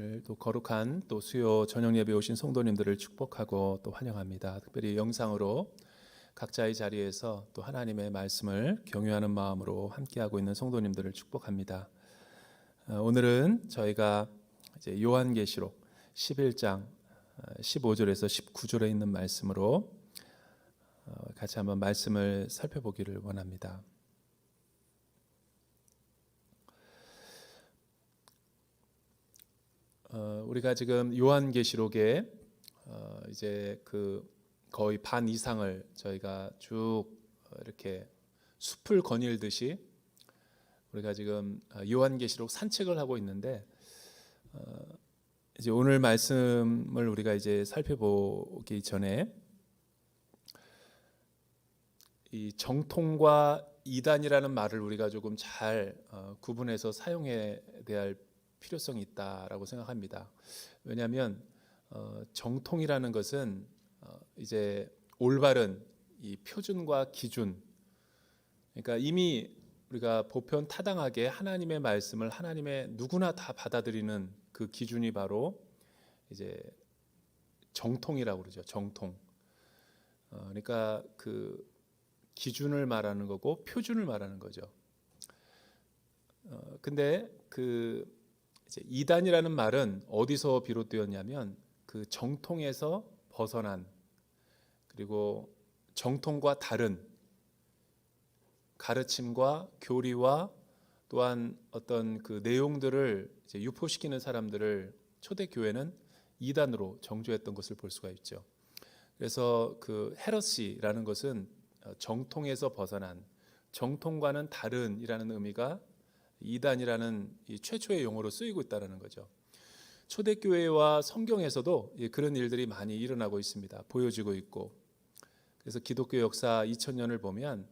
오늘 또 거룩한 또 수요 저녁 예배 오신 성도님들을 축복하고 또 환영합니다. 특별히 영상으로 각자의 자리에서 또 하나님의 말씀을 경유하는 마음으로 함께하고 있는 성도님들을 축복합니다. 오늘은 저희가 이제 요한계시록 11장 15절에서 19절에 있는 말씀으로 같이 한번 말씀을 살펴보기를 원합니다. 우리가 지금 요한계시록에 이제 그 거의 반 이상을 저희가 쭉 이렇게 숲을 거닐듯이 우리가 지금 요한계시록 산책을 하고 있는데 이제 오늘 말씀을 우리가 이제 살펴보기 전에 이 정통과 이단이라는 말을 우리가 조금 잘 구분해서 사용해야 될 필요성이 있다라고 생각합니다. 왜냐하면 정통이라는 것은 이제 올바른 이 표준과 기준, 그러니까 이미 우리가 보편 타당하게 하나님의 말씀을 하나님의 누구나 다 받아들이는 그 기준이 바로 이제 정통이라고 그러죠. 정통. 그러니까 그 기준을 말하는 거고 표준을 말하는 거죠. 근데 그 이제 이단이라는 말은 어디서 비롯되었냐면 그 정통에서 벗어난, 그리고 정통과 다른 가르침과 교리와 또한 어떤 그 내용들을 이제 유포시키는 사람들을 초대교회는 이단으로 정죄했던 것을 볼 수가 있죠. 그래서 그 헤러시라는 것은 정통에서 벗어난, 정통과는 다른이라는 의미가 이단이라는 이 최초의 용어로 쓰이고 있다는 거죠. 초대교회와 성경에서도 그런 일들이 많이 일어나고 있습니다. 보여지고 있고. 그래서 기독교 역사 2000년을 보면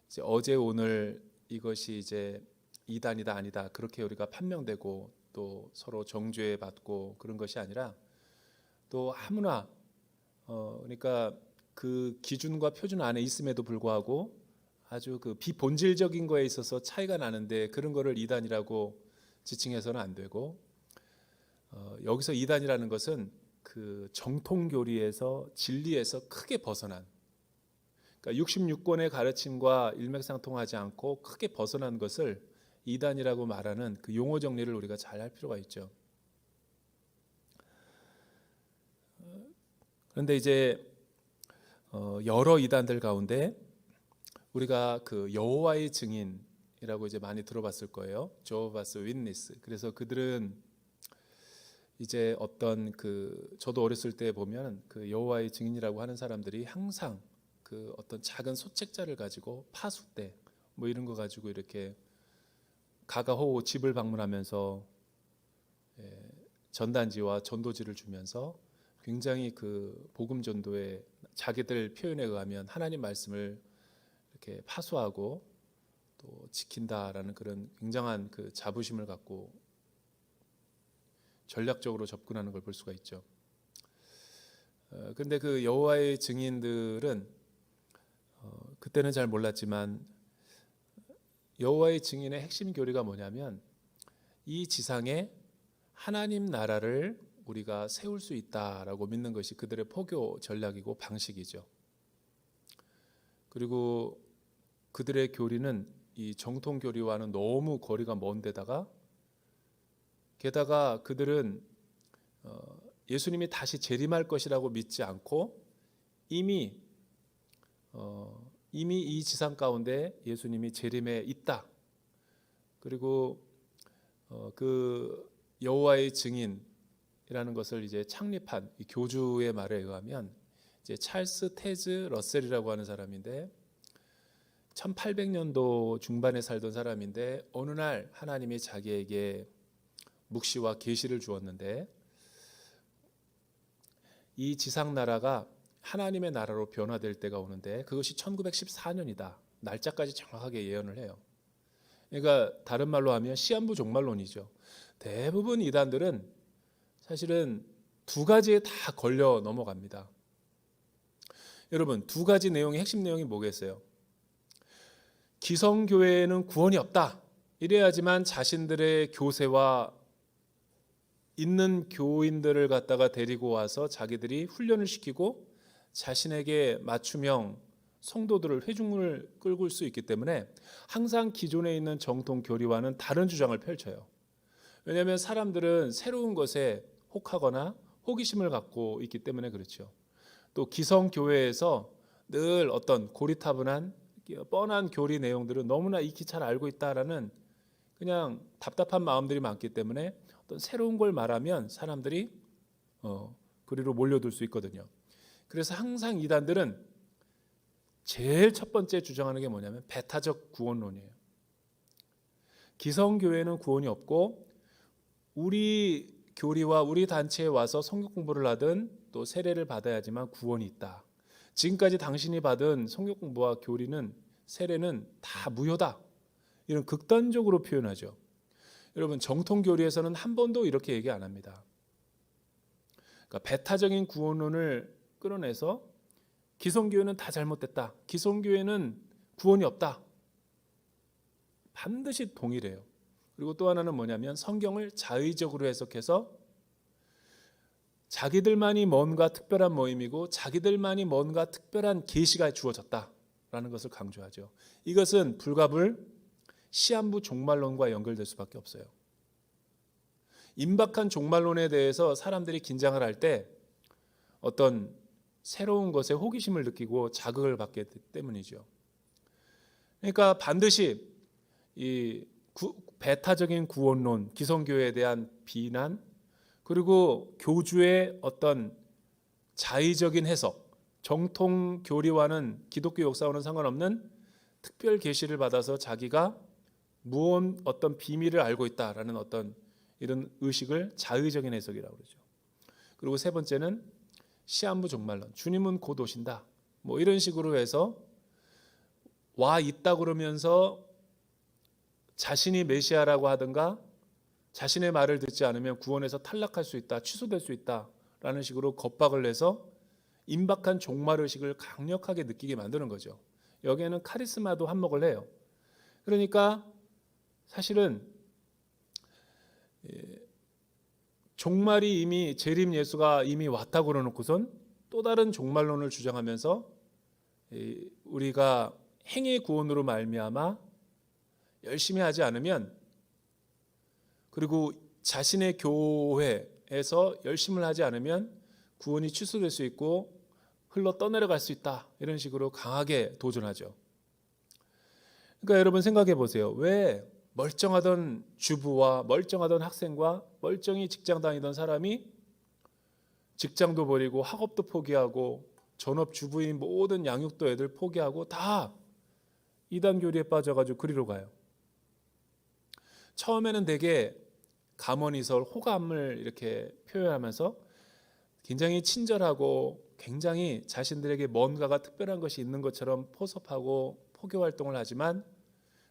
이제 어제 오늘 이것이 이제 이단이다 아니다 그렇게 우리가 판명되고 또 서로 정죄받고 그런 것이 아니라 또 아무나 그러니까 그 기준과 표준 안에 있음에도 불구하고 아주 그 비본질적인 거에 있어서 차이가 나는데 그런 거를 이단이라고 지칭해서는 안 되고, 여기서 이단이라는 것은 그 정통교리에서 진리에서 크게 벗어난, 그러니까 66권의 가르침과 일맥상통하지 않고 크게 벗어난 것을 이단이라고 말하는 그 용어 정리를 우리가 잘 할 필요가 있죠. 그런데 이제 여러 이단들 가운데 우리가 그 여호와의 증인이라고 이제 많이 들어봤을 거예요. Jehovah's Witness. 그래서 그들은 이제 어떤 그 저도 어렸을 때 보면 그 여호와의 증인이라고 하는 사람들이 항상 그 어떤 작은 소책자를 가지고 파수대 뭐 이런 거 가지고 이렇게 가가호호 집을 방문하면서 전단지와 전도지를 주면서 굉장히 그 복음 전도에 자기들 표현에 의하면 하나님 말씀을 이렇게 파수하고 또 지킨다라는 그런 굉장한 그 자부심을 갖고 전략적으로 접근하는 걸 볼 수가 있죠. 근데 그 여호와의 증인들은 그때는 잘 몰랐지만 여호와의 증인의 핵심 교리가 뭐냐면 이 지상에 하나님 나라를 우리가 세울 수 있다라고 믿는 것이 그들의 포교 전략이고 방식이죠. 그리고 그들의 교리는 이 정통 교리와는 너무 거리가 먼 데다가 게다가 그들은 예수님이 다시 재림할 것이라고 믿지 않고 이미 이 지상 가운데 예수님이 재림에 있다. 그리고 그 여호와의 증인이라는 것을 이제 창립한 이 교주의 말에 의하면 이제 찰스 테즈 러셀이라고 하는 사람인데 1800년도 중반에 살던 사람인데 어느 날 하나님이 자기에게 묵시와 계시를 주었는데 이 지상 나라가 하나님의 나라로 변화될 때가 오는데 그것이 1914년이다. 날짜까지 정확하게 예언을 해요. 그러니까 다른 말로 하면 시한부 종말론이죠. 대부분 이단들은 사실은 두 가지에 다 걸려 넘어갑니다. 여러분, 두 가지 내용의 핵심 내용이 뭐겠어요? 기성교회에는 구원이 없다. 이래야지만 자신들의 교세와 있는 교인들을 갖다가 데리고 와서 자기들이 훈련을 시키고 자신에게 맞춤형 성도들을 회중을 끌고 올 수 있기 때문에 항상 기존에 있는 정통 교리와는 다른 주장을 펼쳐요. 왜냐하면 사람들은 새로운 것에 혹하거나 호기심을 갖고 있기 때문에 그렇죠. 또 기성교회에서 늘 어떤 고리타분한 뻔한 교리 내용들은 너무나 익히 잘 알고 있다라는 그냥 답답한 마음들이 많기 때문에 어떤 새로운 걸 말하면 사람들이 그리로 몰려들 수 있거든요. 그래서 항상 이단들은 제일 첫 번째 주장하는 게 뭐냐면 배타적 구원론이에요. 기성교회는 구원이 없고 우리 교리와 우리 단체에 와서 성경 공부를 하든 또 세례를 받아야지만 구원이 있다. 지금까지 당신이 받은 성경 공부와 교리는 세례는 다 무효다. 이런 극단적으로 표현하죠. 여러분 정통 교리에서는 한 번도 이렇게 얘기 안 합니다. 그러니까 배타적인 구원론을 끌어내서 기성교회는 다 잘못됐다. 기성교회는 구원이 없다. 반드시 동일해요. 그리고 또 하나는 뭐냐면 성경을 자의적으로 해석해서 자기들만이 뭔가 특별한 모임이고 자기들만이 뭔가 특별한 계시가 주어졌다라는 것을 강조하죠. 이것은 불가불 시한부 종말론과 연결될 수밖에 없어요. 임박한 종말론에 대해서 사람들이 긴장을 할 때 어떤 새로운 것에 호기심을 느끼고 자극을 받기 때문이죠. 그러니까 반드시 이 배타적인 구원론, 기성교회에 대한 비난, 그리고 교주의 어떤 자의적인 해석, 정통 교리와는 기독교 역사와는 상관없는 특별 계시를 받아서 자기가 무언 어떤 비밀을 알고 있다라는 어떤 이런 의식을 자의적인 해석이라고 그러죠. 그리고 세 번째는 시한부 종말론, 주님은 곧 오신다. 뭐 이런 식으로 해서 와 있다 그러면서 자신이 메시아라고 하든가 자신의 말을 듣지 않으면 구원에서 탈락할 수 있다, 취소될 수 있다라는 식으로 겁박을 내서 임박한 종말의식을 강력하게 느끼게 만드는 거죠. 여기에는 카리스마도 한몫을 해요. 그러니까 사실은 종말이 이미 재림 예수가 이미 왔다고 그러놓고선 또 다른 종말론을 주장하면서 우리가 행위 구원으로 말미암아 열심히 하지 않으면 그리고 자신의 교회에서 열심을 하지 않으면 구원이 취소될 수 있고 흘러 떠내려갈 수 있다. 이런 식으로 강하게 도전하죠. 그러니까 여러분 생각해 보세요. 왜 멀쩡하던 주부와 멀쩡하던 학생과 멀쩡히 직장 다니던 사람이 직장도 버리고 학업도 포기하고 전업주부인 모든 양육도 애들 포기하고 다 이단 교리에 빠져가지고 그리로 가요. 처음에는 되게 감언이설, 호감을 이렇게 표현하면서 굉장히 친절하고 굉장히 자신들에게 뭔가가 특별한 것이 있는 것처럼 포섭하고 포교 활동을 하지만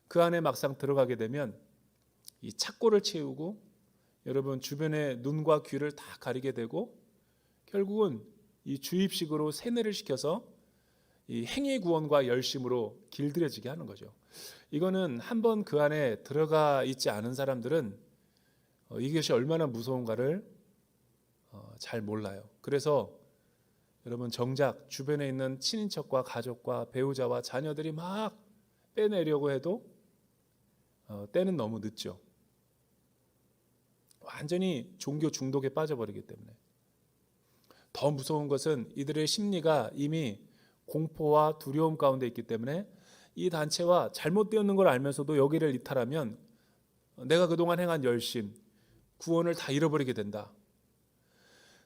그 안에 막상 들어가게 되면 이 착고를 채우고 여러분 주변의 눈과 귀를 다 가리게 되고 결국은 이 주입식으로 세뇌를 시켜서 이 행위 구원과 열심으로 길들여지게 하는 거죠. 이거는 한번 그 안에 들어가 있지 않은 사람들은 이것이 얼마나 무서운가를 잘 몰라요. 그래서 여러분 정작 주변에 있는 친인척과 가족과 배우자와 자녀들이 막 빼내려고 해도 때는 너무 늦죠. 완전히 종교 중독에 빠져버리기 때문에. 더 무서운 것은 이들의 심리가 이미 공포와 두려움 가운데 있기 때문에 이 단체와 잘못되었는 걸 알면서도 여기를 이탈하면 내가 그동안 행한 열심, 구원을 다 잃어버리게 된다.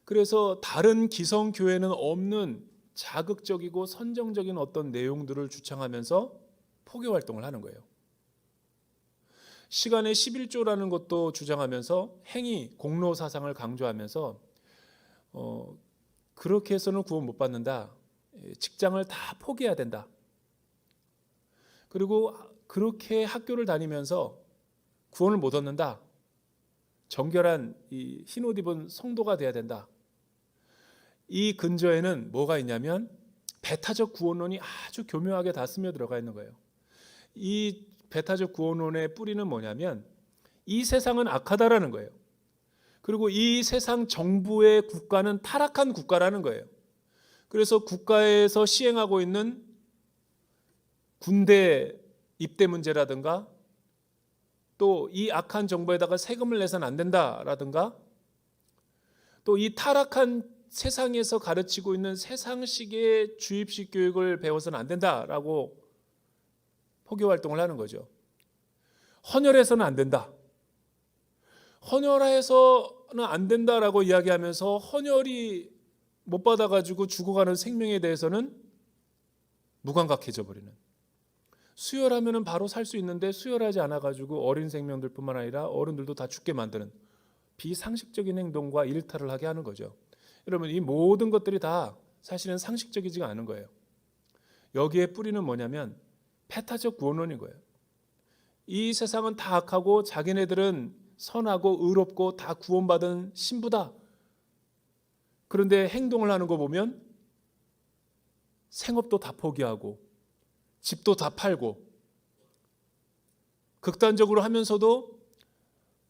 그래서 다른 기성교회는 없는 자극적이고 선정적인 어떤 내용들을 주창하면서 포교 활동을 하는 거예요. 시간의 11조라는 것도 주장하면서 행위, 공로 사상을 강조하면서 그렇게 해서는 구원 못 받는다. 직장을 다 포기해야 된다. 그리고 그렇게 학교를 다니면서 구원을 못 얻는다. 정결한 이 흰옷 입은 성도가 돼야 된다. 이 근저에는 뭐가 있냐면 배타적 구원론이 아주 교묘하게 다 스며들어가 있는 거예요. 이 배타적 구원론의 뿌리는 뭐냐면 이 세상은 악하다라는 거예요. 그리고 이 세상 정부의 국가는 타락한 국가라는 거예요. 그래서 국가에서 시행하고 있는 군대 입대 문제라든가 또 이 악한 정부에다가 세금을 내서는 안 된다라든가 또 이 타락한 세상에서 가르치고 있는 세상식의 주입식 교육을 배워서는 안 된다라고 포교 활동을 하는 거죠. 헌혈해서는 안 된다. 헌혈해서는 안 된다라고 이야기하면서 헌혈이 못 받아가지고 죽어가는 생명에 대해서는 무감각해져 버리는. 수혈하면은 바로 살 수 있는데 수혈하지 않아가지고 어린 생명들뿐만 아니라 어른들도 다 죽게 만드는 비상식적인 행동과 일탈을 하게 하는 거죠. 여러분, 이 모든 것들이 다 사실은 상식적이지가 않은 거예요. 여기에 뿌리는 뭐냐면 배타적 구원론인 거예요. 이 세상은 다 악하고 자기네들은 선하고 의롭고 다 구원받은 신부다. 그런데 행동을 하는 거 보면 생업도 다 포기하고 집도 다 팔고 극단적으로 하면서도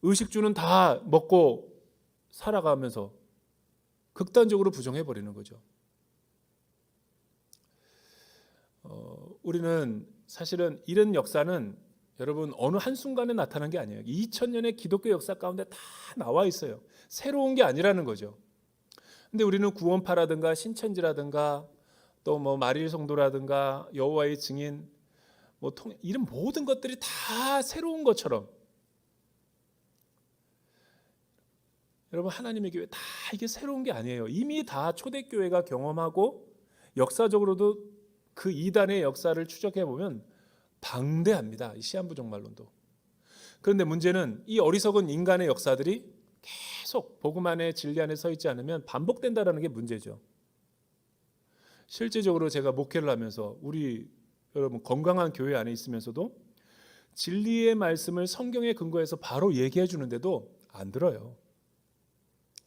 의식주는 다 먹고 살아가면서 극단적으로 부정해버리는 거죠. 우리는 사실은 이런 역사는 여러분 어느 한순간에 나타난 게 아니에요. 2000년의 기독교 역사 가운데 다 나와 있어요. 새로운 게 아니라는 거죠. 근데 우리는 구원파라든가 신천지라든가 또 뭐 마릴 성도라든가 여호와의 증인 이런 모든 것들이 다 새로운 것처럼, 여러분 하나님의 교회 다 이게 새로운 게 아니에요. 이미 다 초대교회가 경험하고 역사적으로도 그 이단의 역사를 추적해 보면 방대합니다. 이 시한부정말론도. 그런데 문제는 이 어리석은 인간의 역사들이 계속 복음 안에 진리 안에 서 있지 않으면 반복된다는 게 문제죠. 실제적으로 제가 목회를 하면서 우리 여러분 건강한 교회 안에 있으면서도 진리의 말씀을 성경에 근거해서 바로 얘기해 주는데도 안 들어요.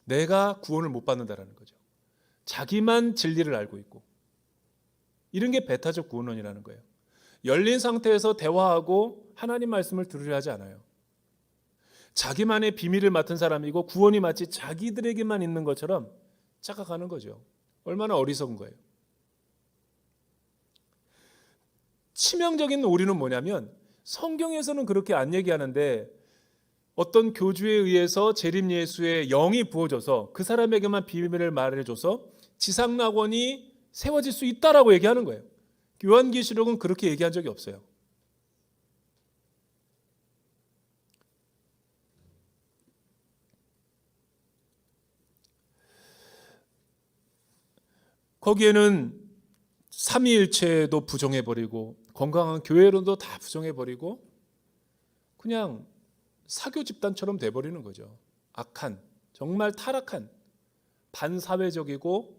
내가 구원을 못 받는다라는 거죠. 자기만 진리를 알고 있고, 이런 게 배타적 구원론이라는 거예요. 열린 상태에서 대화하고 하나님 말씀을 들으려 하지 않아요. 자기만의 비밀을 맡은 사람이고 구원이 마치 자기들에게만 있는 것처럼 착각하는 거죠. 얼마나 어리석은 거예요. 치명적인 오류는 뭐냐면 성경에서는 그렇게 안 얘기하는데 어떤 교주에 의해서 재림 예수의 영이 부어져서 그 사람에게만 비밀을 말해줘서 지상낙원이 세워질 수 있다라고 얘기하는 거예요. 요한계시록은 그렇게 얘기한 적이 없어요. 거기에는 삼위일체도 부정해버리고 건강한 교회론도 다 부정해버리고 그냥 사교 집단처럼 돼버리는 거죠. 악한, 정말 타락한, 반사회적이고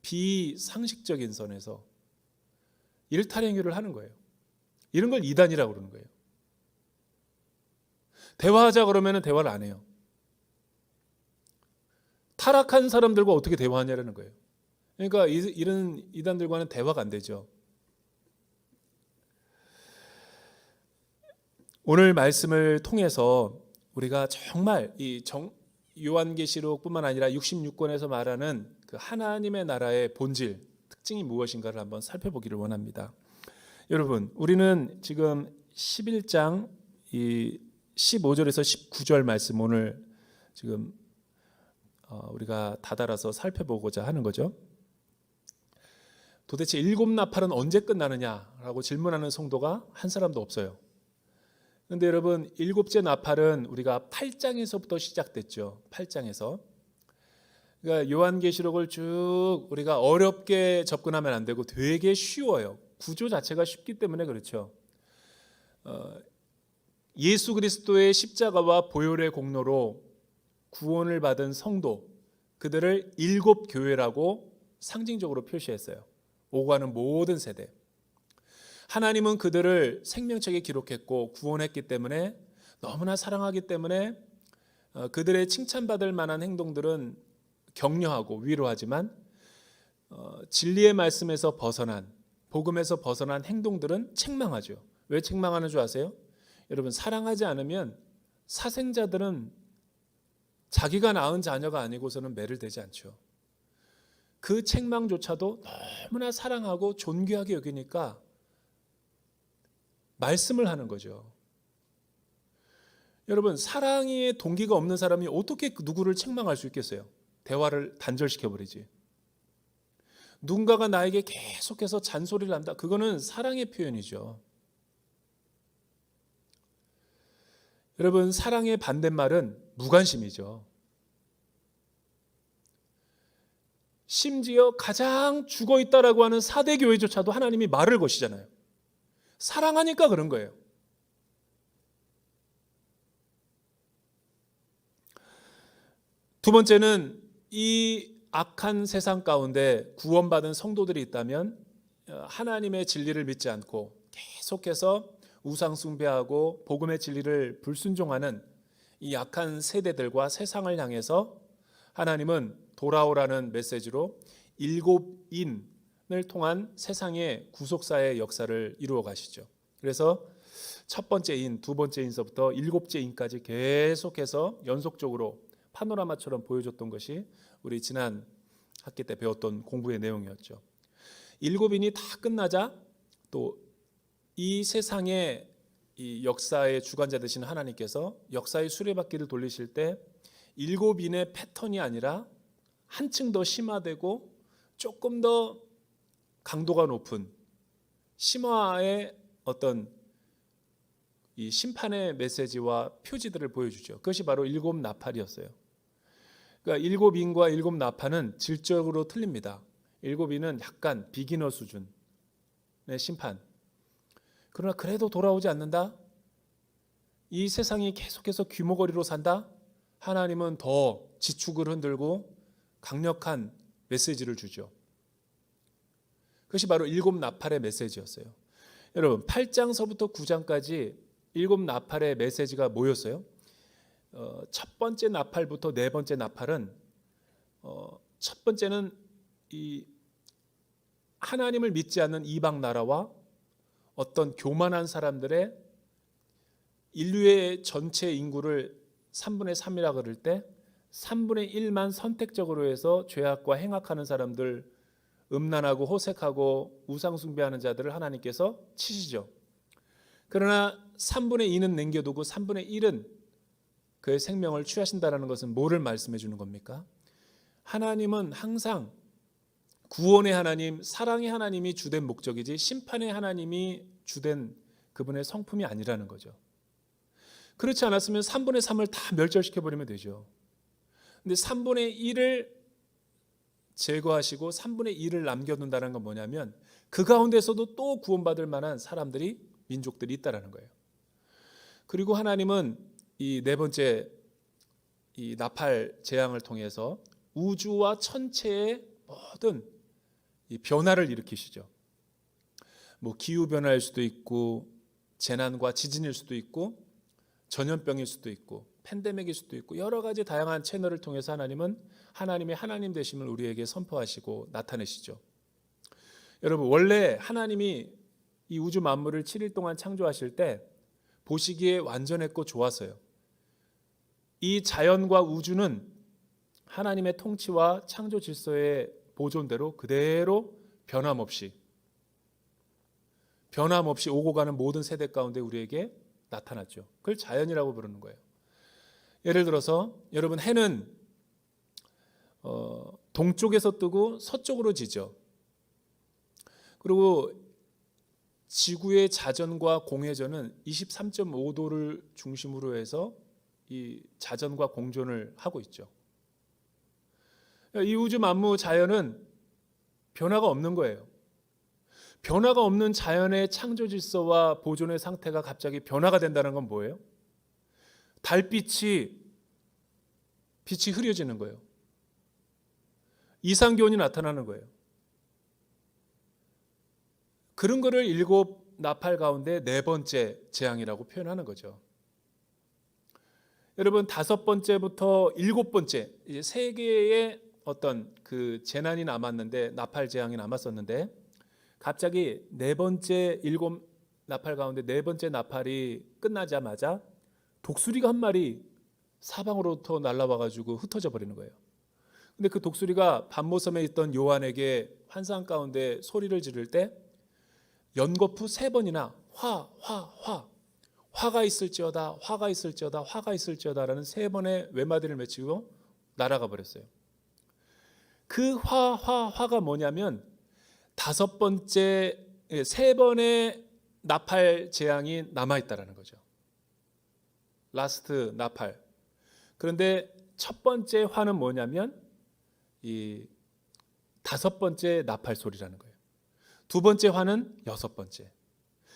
비상식적인 선에서 일탈 행위를 하는 거예요. 이런 걸 이단이라고 그러는 거예요. 대화하자 그러면 대화를 안 해요. 타락한 사람들과 어떻게 대화하냐라는 거예요. 그러니까 이런 이단들과는 대화가 안 되죠. 오늘 말씀을 통해서 우리가 정말 이 요한계시록뿐만 아니라 66권에서 말하는 그 하나님의 나라의 본질, 특징이 무엇인가를 한번 살펴보기를 원합니다. 여러분, 우리는 지금 11장 이 15절에서 19절 말씀 오늘 지금 우리가 다달아서 살펴보고자 하는 거죠. 도대체 일곱 나팔은 언제 끝나느냐라고 질문하는 성도가 한 사람도 없어요. 그런데 여러분, 일곱째 나팔은 우리가 8장에서부터 시작됐죠. 8장에서. 그러니까 요한계시록을 쭉 우리가 어렵게 접근하면 안 되고 되게 쉬워요. 구조 자체가 쉽기 때문에 그렇죠. 예수 그리스도의 십자가와 보혈의 공로로 구원을 받은 성도, 그들을 일곱 교회라고 상징적으로 표시했어요. 오가는 모든 세대. 하나님은 그들을 생명책에 기록했고 구원했기 때문에, 너무나 사랑하기 때문에 그들의 칭찬받을 만한 행동들은 격려하고 위로하지만 진리의 말씀에서 벗어난, 복음에서 벗어난 행동들은 책망하죠. 왜 책망하는 줄 아세요? 여러분, 사랑하지 않으면 사생자들은 자기가 낳은 자녀가 아니고서는 매를 대지 않죠. 그 책망조차도 너무나 사랑하고 존귀하게 여기니까 말씀을 하는 거죠. 여러분, 사랑의 동기가 없는 사람이 어떻게 누구를 책망할 수 있겠어요? 대화를 단절시켜버리지. 누군가가 나에게 계속해서 잔소리를 한다. 그거는 사랑의 표현이죠. 여러분, 사랑의 반대말은 무관심이죠. 심지어 가장 죽어있다라고 하는 사대교회조차도 하나님이 말을 거시잖아요. 사랑하니까 그런 거예요. 두 번째는 이 악한 세상 가운데 구원받은 성도들이 있다면 하나님의 진리를 믿지 않고 계속해서 우상 숭배하고 복음의 진리를 불순종하는 이 악한 세대들과 세상을 향해서 하나님은 돌아오라는 메시지로 7인을 통한 세상의 구속사의 역사를 이루어 가시죠. 그래서 첫 번째 인, 두 번째 인서부터 7째 인까지 계속해서 연속적으로 파노라마처럼 보여줬던 것이 우리 지난 학기 때 배웠던 공부의 내용이었죠. 7인이 다 끝나자 또 이 세상의 이 역사의 주관자 되신 하나님께서 역사의 수레바퀴를 돌리실 때 7인의 패턴이 아니라 한층 더 심화되고 조금 더 강도가 높은 심화의 어떤 이 심판의 메시지와 표지들을 보여주죠. 그것이 바로 7 나팔이었어요. 그러니까 7인과 7 나팔은 질적으로 틀립니다. 7인은 약간 비기너 수준의 심판. 그러나 그래도 돌아오지 않는다? 이 세상이 계속해서 귀머거리로 산다? 하나님은 더 지축을 흔들고 강력한 메시지를 주죠. 그것이 바로 7 나팔의 메시지였어요. 여러분, 8장서부터 9장까지 7 나팔의 메시지가 뭐였어요? 첫 번째 나팔부터 네 번째 나팔은 첫 번째는 이 하나님을 믿지 않는 이방 나라와 어떤 교만한 사람들의 인류의 전체 인구를 3분의 3이라 그럴 때 3분의 1만 선택적으로 해서 죄악과 행악하는 사람들, 음란하고 호색하고 우상 숭배하는 자들을 하나님께서 치시죠. 그러나 3분의 2는 남겨두고 3분의 1은 그의 생명을 취하신다는 것은 뭐를 말씀해 주는 겁니까? 하나님은 항상 구원의 하나님, 사랑의 하나님이 주된 목적이지 심판의 하나님이 주된 그분의 성품이 아니라는 거죠. 그렇지 않았으면 3분의 3을 다 멸절시켜버리면 되죠. 근데 3분의 1을 제거하시고 3분의 1을 남겨둔다는 건 뭐냐면 그 가운데서도 또 구원받을 만한 사람들이, 민족들이 있다는 거예요. 그리고 하나님은 이 네 번째 이 나팔 재앙을 통해서 우주와 천체의 모든 이 변화를 일으키시죠. 뭐 기후 변화일 수도 있고 재난과 지진일 수도 있고 전염병일 수도 있고 팬데믹일 수도 있고 여러 가지 다양한 채널을 통해서 하나님은 하나님의 하나님 되심을 우리에게 선포하시고 나타내시죠. 여러분, 원래 하나님이 이 우주 만물을 7일 동안 창조하실 때 보시기에 완전했고 좋았어요. 이 자연과 우주는 하나님의 통치와 창조 질서의 보존대로 그대로 변함없이 오고 가는 모든 세대 가운데 우리에게 나타났죠. 그걸 자연이라고 부르는 거예요. 예를 들어서 여러분, 해는 동쪽에서 뜨고 서쪽으로 지죠. 그리고 지구의 자전과 공회전은 23.5도를 중심으로 해서 이 자전과 공존을 하고 있죠. 이 우주 만무 자연은 변화가 없는 거예요. 변화가 없는 자연의 창조 질서와 보존의 상태가 갑자기 변화가 된다는 건 뭐예요? 빛이 흐려지는 거예요. 이상기온이 나타나는 거예요. 그런 거를 7 나팔 가운데 네 번째 재앙이라고 표현하는 거죠. 여러분, 5번째부터 7번째 이제 세 개의 어떤 그 재난이 남았는데, 나팔 재앙이 남았었는데 갑자기 네 번째 7 나팔 가운데 네 번째 나팔이 끝나자마자 독수리가 한 마리 사방으로부터 날아와가지고 흩어져 버리는 거예요. 근데 그 독수리가 밤모섬에 있던 요한에게 환상 가운데 소리를 지를 때 연거푸 3번이나 화가 있을지어다, 화가 있을지어다, 화가 있을지어다라는 3번의 외마디를 외치고 날아가 버렸어요. 그 화가 뭐냐면 3번의 나팔 재앙이 남아있다라는 거죠. 라스트 나팔. 그런데 첫 번째 화는 뭐냐면 이 5번째 나팔 소리라는 거예요. 2번째 화는 6번째.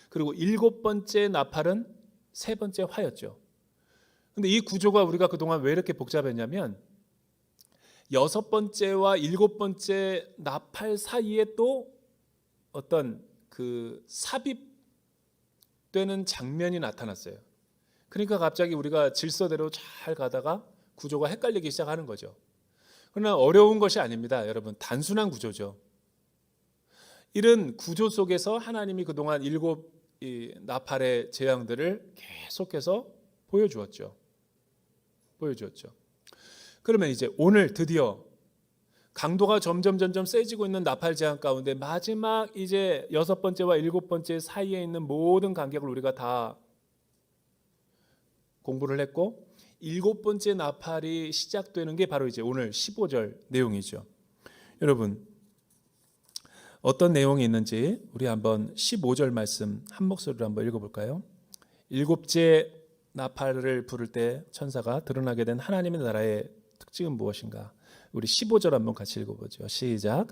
그리고 7번째 나팔은 3번째 화였죠. 근데 이 구조가 우리가 그동안 왜 이렇게 복잡했냐면 6번째와 7번째 나팔 사이에 또 어떤 그 삽입되는 장면이 나타났어요. 그러니까 갑자기 우리가 질서대로 잘 가다가 구조가 헷갈리기 시작하는 거죠. 그러나 어려운 것이 아닙니다. 여러분, 단순한 구조죠. 이런 구조 속에서 하나님이 그동안 7 나팔의 재앙들을 계속해서 보여주었죠. 그러면 이제 오늘 드디어 강도가 점점 세지고 있는 나팔 재앙 가운데 마지막 이제 6번째와 7번째 사이에 있는 모든 간격을 우리가 다 공부를 했고 7번째 나팔이 시작되는 게 바로 이제 오늘 15절 내용이죠. 여러분, 어떤 내용이 있는지 우리 한번 15절 말씀 한 목소리로 한번 읽어볼까요? 7째 나팔을 부를 때 천사가 드러나게 된 하나님의 나라의 특징은 무엇인가? 우리 15절 한번 같이 읽어보죠. 시작.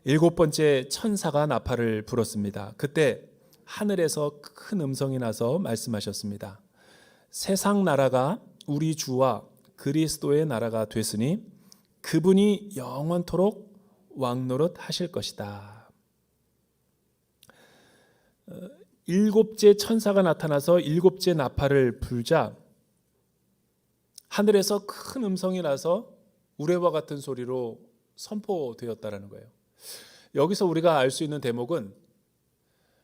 7번째 천사가 나팔을 불었습니다. 그때 하늘에서 큰 음성이 나서 말씀하셨습니다. 세상 나라가 우리 주와 그리스도의 나라가 됐으니 그분이 영원토록 왕노릇 하실 것이다. 7째 천사가 나타나서 7째 나팔을 불자 하늘에서 큰 음성이 나서 우레와 같은 소리로 선포되었다라는 거예요. 여기서 우리가 알 수 있는 대목은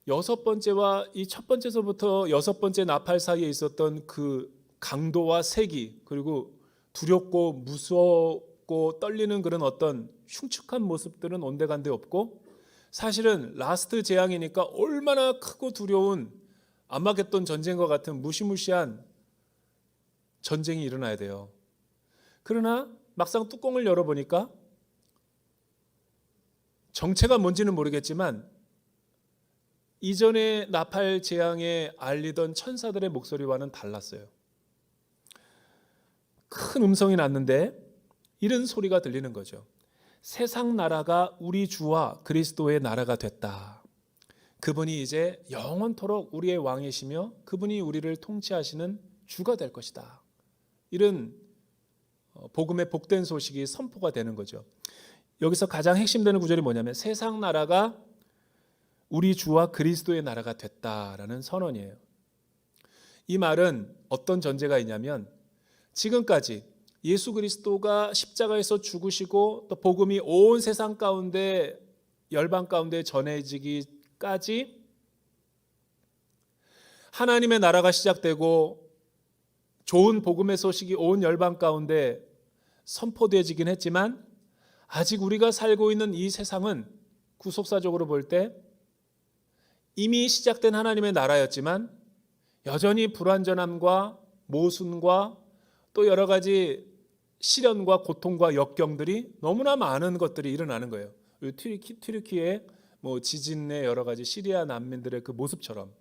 6번째와 이 첫 번째서부터 6번째 나팔 사이에 있었던 그 강도와 세기, 그리고 두렵고 무섭고 떨리는 그런 어떤 흉측한 모습들은 온데간데 없고, 사실은 라스트 재앙이니까 얼마나 크고 두려운 아마겟돈 전쟁과 같은 무시무시한 전쟁이 일어나야 돼요. 그러나 막상 뚜껑을 열어보니까 정체가 뭔지는 모르겠지만 이전의 나팔 재앙에 알리던 천사들의 목소리와는 달랐어요. 큰 음성이 났는데 이런 소리가 들리는 거죠. 세상 나라가 우리 주와 그리스도의 나라가 됐다. 그분이 이제 영원토록 우리의 왕이시며 그분이 우리를 통치하시는 주가 될 것이다. 이런 복음의 복된 소식이 선포가 되는 거죠. 여기서 가장 핵심되는 구절이 뭐냐면 세상 나라가 우리 주와 그리스도의 나라가 됐다라는 선언이에요. 이 말은 어떤 전제가 있냐면 지금까지 예수 그리스도가 십자가에서 죽으시고 또 복음이 온 세상 가운데 열방 가운데 전해지기까지 하나님의 나라가 시작되고 좋은 복음의 소식이 온 열방 가운데 선포되어지긴 했지만 아직 우리가 살고 있는 이 세상은 구속사적으로 볼 때 이미 시작된 하나님의 나라였지만 여전히 불완전함과 모순과 또 여러 가지 시련과 고통과 역경들이 너무나 많은 것들이 일어나는 거예요. 튀르키의 지진의 여러 가지 시리아 난민들의 그 모습처럼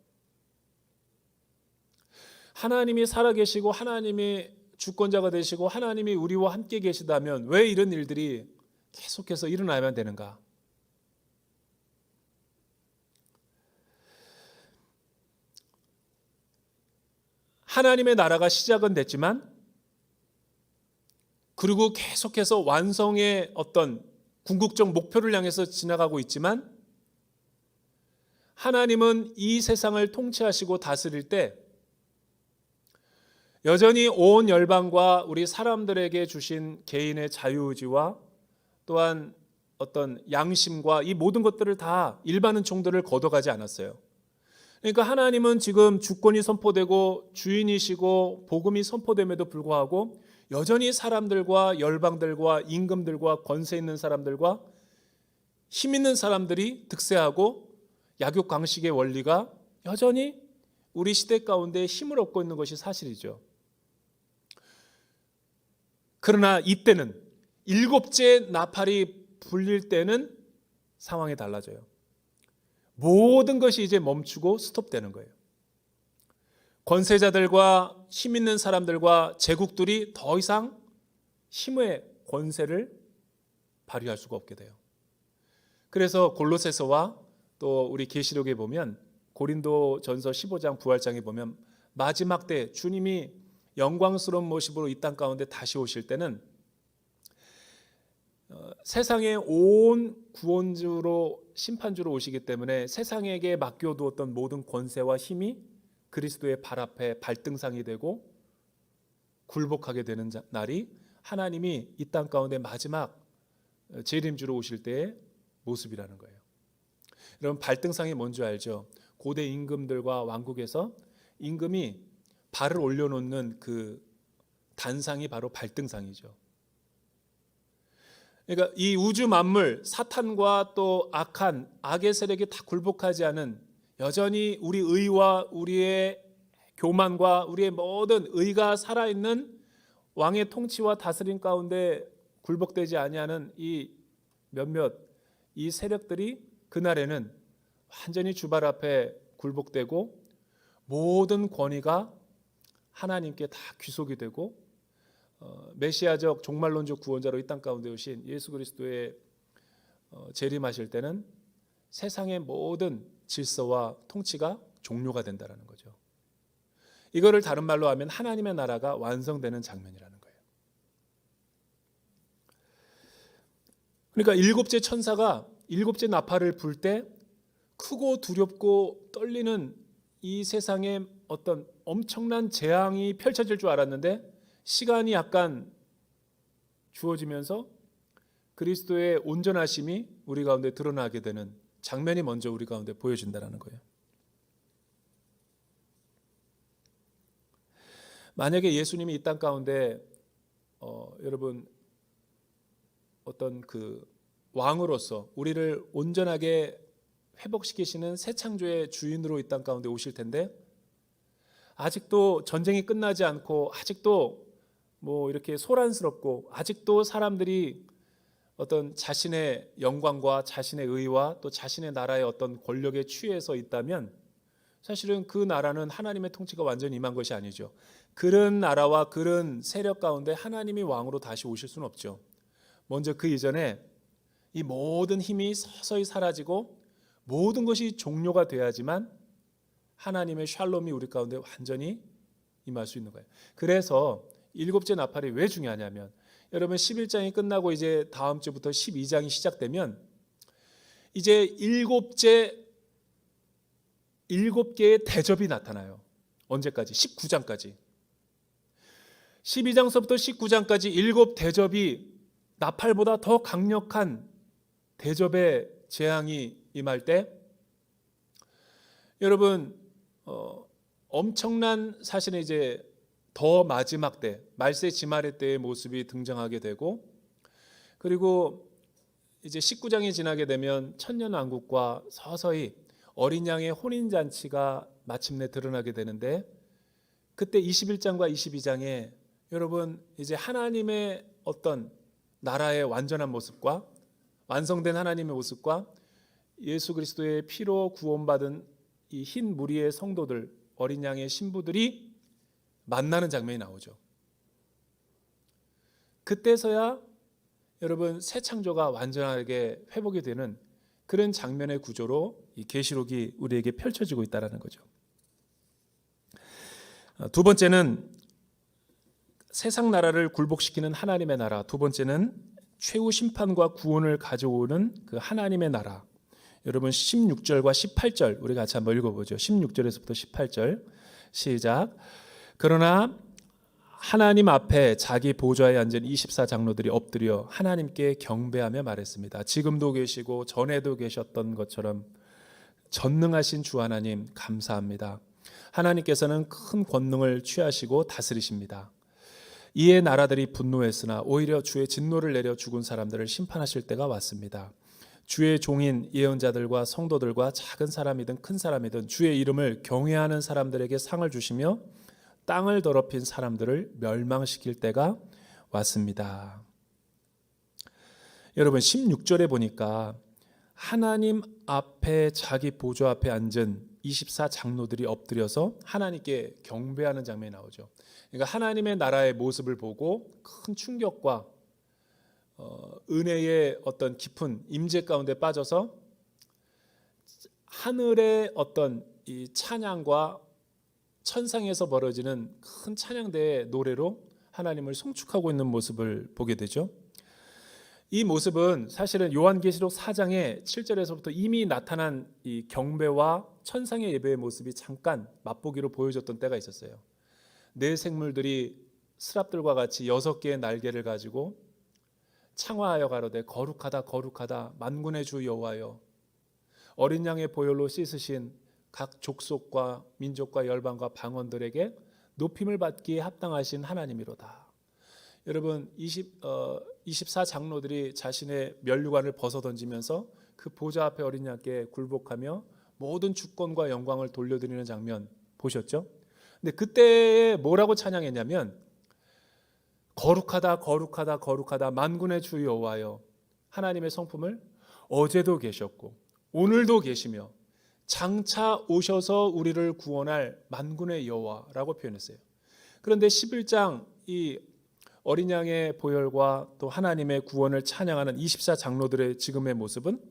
하나님이 살아계시고 하나님이 주권자가 되시고 하나님이 우리와 함께 계시다면 왜 이런 일들이 계속해서 일어나야만 되는가? 하나님의 나라가 시작은 됐지만 그리고 계속해서 완성의 어떤 궁극적 목표를 향해서 지나가고 있지만 하나님은 이 세상을 통치하시고 다스릴 때 여전히 온 열방과 우리 사람들에게 주신 개인의 자유의지와 또한 어떤 양심과 이 모든 것들을 다 일반 은총들을 거둬가지 않았어요. 그러니까 하나님은 지금 주권이 선포되고 주인이시고 복음이 선포됨에도 불구하고 여전히 사람들과 열방들과 임금들과 권세 있는 사람들과 힘 있는 사람들이 득세하고 약육강식의 원리가 여전히 우리 시대 가운데 힘을 얻고 있는 것이 사실이죠. 그러나 이때는 일곱째 나팔이 불릴 때는 상황이 달라져요. 모든 것이 이제 멈추고 스톱되는 거예요. 권세자들과 힘 있는 사람들과 제국들이 더 이상 힘의 권세를 발휘할 수가 없게 돼요. 그래서 골로새서와 또 우리 계시록에 보면 고린도전서 15장 부활장에 보면 마지막 때 주님이 영광스러운 모습으로 이 땅 가운데 다시 오실 때는 세상의 온 구원주로 심판주로 오시기 때문에 세상에게 맡겨두었던 모든 권세와 힘이 그리스도의 발 앞에 발등상이 되고 굴복하게 되는 날이 하나님이 이 땅 가운데 마지막 재림주로 오실 때의 모습이라는 거예요. 여러분, 발등상이 뭔지 알죠? 고대 임금들과 왕국에서 임금이 발을 올려놓는 그 단상이 바로 발등상이죠. 그러니까 이 우주 만물, 사탄과 또 악한 악의 세력이 다 굴복하지 않은, 여전히 우리 의와 우리의 교만과 우리의 모든 의가 살아있는 왕의 통치와 다스림 가운데 굴복되지 아니하는 이 몇몇 이 세력들이 그날에는 완전히 주발 앞에 굴복되고 모든 권위가 하나님께 다 귀속이 되고 메시아적 종말론적 구원자로 이 땅 가운데 오신 예수 그리스도의 재림하실 때는 세상의 모든 질서와 통치가 종료가 된다는 거죠. 이거를 다른 말로 하면 하나님의 나라가 완성되는 장면이라는 거예요. 그러니까 일곱째 천사가 일곱째 나팔을 불 때 크고 두렵고 떨리는 이 세상에 어떤 엄청난 재앙이 펼쳐질 줄 알았는데 시간이 약간 주어지면서 그리스도의 온전하심이 우리 가운데 드러나게 되는 장면이 먼저 우리 가운데 보여진다는 거예요. 만약에 예수님이 이 땅 가운데 여러분 어떤 그 왕으로서 우리를 온전하게 회복시키시는 새 창조의 주인으로 이 땅 가운데 오실 텐데 아직도 전쟁이 끝나지 않고 아직도 뭐 이렇게 소란스럽고 아직도 사람들이 어떤 자신의 영광과 자신의 의와 또 자신의 나라의 어떤 권력에 취해서 있다면 사실은 그 나라는 하나님의 통치가 완전히 임한 것이 아니죠. 그런 나라와 그런 세력 가운데 하나님이 왕으로 다시 오실 수는 없죠. 먼저 그 이전에 이 모든 힘이 서서히 사라지고 모든 것이 종료가 돼야지만 하나님의 샬롬이 우리 가운데 완전히 임할 수 있는 거예요. 그래서 일곱째 나팔이 왜 중요하냐면 여러분 11장이 끝나고 이제 다음 주부터 12장이 시작되면 이제 일곱 개의 대접이 나타나요. 언제까지? 19장까지. 12장서부터 19장까지 일곱 대접이 나팔보다 더 강력한 대접의 재앙이 임할 때 여러분 엄청난 사실은 이제 더 마지막 때 말세 지말의 때의 모습이 등장하게 되고 그리고 이제 19장이 지나게 되면 천년왕국과 서서히 어린 양의 혼인잔치가 마침내 드러나게 되는데 그때 21장과 22장에 여러분 이제 하나님의 어떤 나라의 완전한 모습과 완성된 하나님의 모습과 예수 그리스도의 피로 구원받은 이 흰 무리의 성도들 어린 양의 신부들이 만나는 장면이 나오죠. 그때서야 여러분 새 창조가 완전하게 회복이 되는 그런 장면의 구조로 이 계시록이 우리에게 펼쳐지고 있다는 거죠. 두 번째는 세상 나라를 굴복시키는 하나님의 나라, 두 번째는 최후 심판과 구원을 가져오는 그 하나님의 나라. 여러분 16절과 18절 우리 같이 한번 읽어보죠. 16절에서부터 18절 시작. 그러나 하나님 앞에 자기 보좌에 앉은 24장로들이 엎드려 하나님께 경배하며 말했습니다. 지금도 계시고 전에도 계셨던 것처럼 전능하신 주 하나님 감사합니다. 하나님께서는 큰 권능을 취하시고 다스리십니다. 이에 나라들이 분노했으나 오히려 주의 진노를 내려 죽은 사람들을 심판하실 때가 왔습니다. 주의 종인 예언자들과 성도들과 작은 사람이든 큰 사람이든 주의 이름을 경외하는 사람들에게 상을 주시며 땅을 더럽힌 사람들을 멸망시킬 때가 왔습니다. 여러분 16절에 보니까 하나님 앞에 자기 보좌 앞에 앉은 24 장로들이 엎드려서 하나님께 경배하는 장면이 나오죠. 그러니까 하나님의 나라의 모습을 보고 큰 충격과 은혜의 어떤 깊은 임재 가운데 빠져서 하늘의 어떤 이 찬양과 천상에서 벌어지는 큰 찬양대의 노래로 하나님을 송축하고 있는 모습을 보게 되죠. 이 모습은 사실은 요한계시록 4장의 7절에서부터 이미 나타난 이 경배와 천상의 예배의 모습이 잠깐 맛보기로 보여줬던 때가 있었어요. 네 생물들이 스랍들과 같이 6개의 날개를 가지고 창화하여 가로되 거룩하다 거룩하다 만군의 주 여호와여, 어린 양의 보혈로 씻으신 각 족속과 민족과 열방과 방언들에게 높임을 받기에 합당하신 하나님이로다. 여러분 24 장로들이 자신의 면류관을 벗어던지면서 그 보좌 앞에 어린 양께 굴복하며 모든 주권과 영광을 돌려드리는 장면 보셨죠? 근데 그때 뭐라고 찬양했냐면 거룩하다 거룩하다 거룩하다 만군의 주 여호와여, 하나님의 성품을 어제도 계셨고 오늘도 계시며 장차 오셔서 우리를 구원할 만군의 여호와라고 표현했어요. 그런데 11장 이 어린 양의 보혈과 또 하나님의 구원을 찬양하는 24 장로들의 지금의 모습은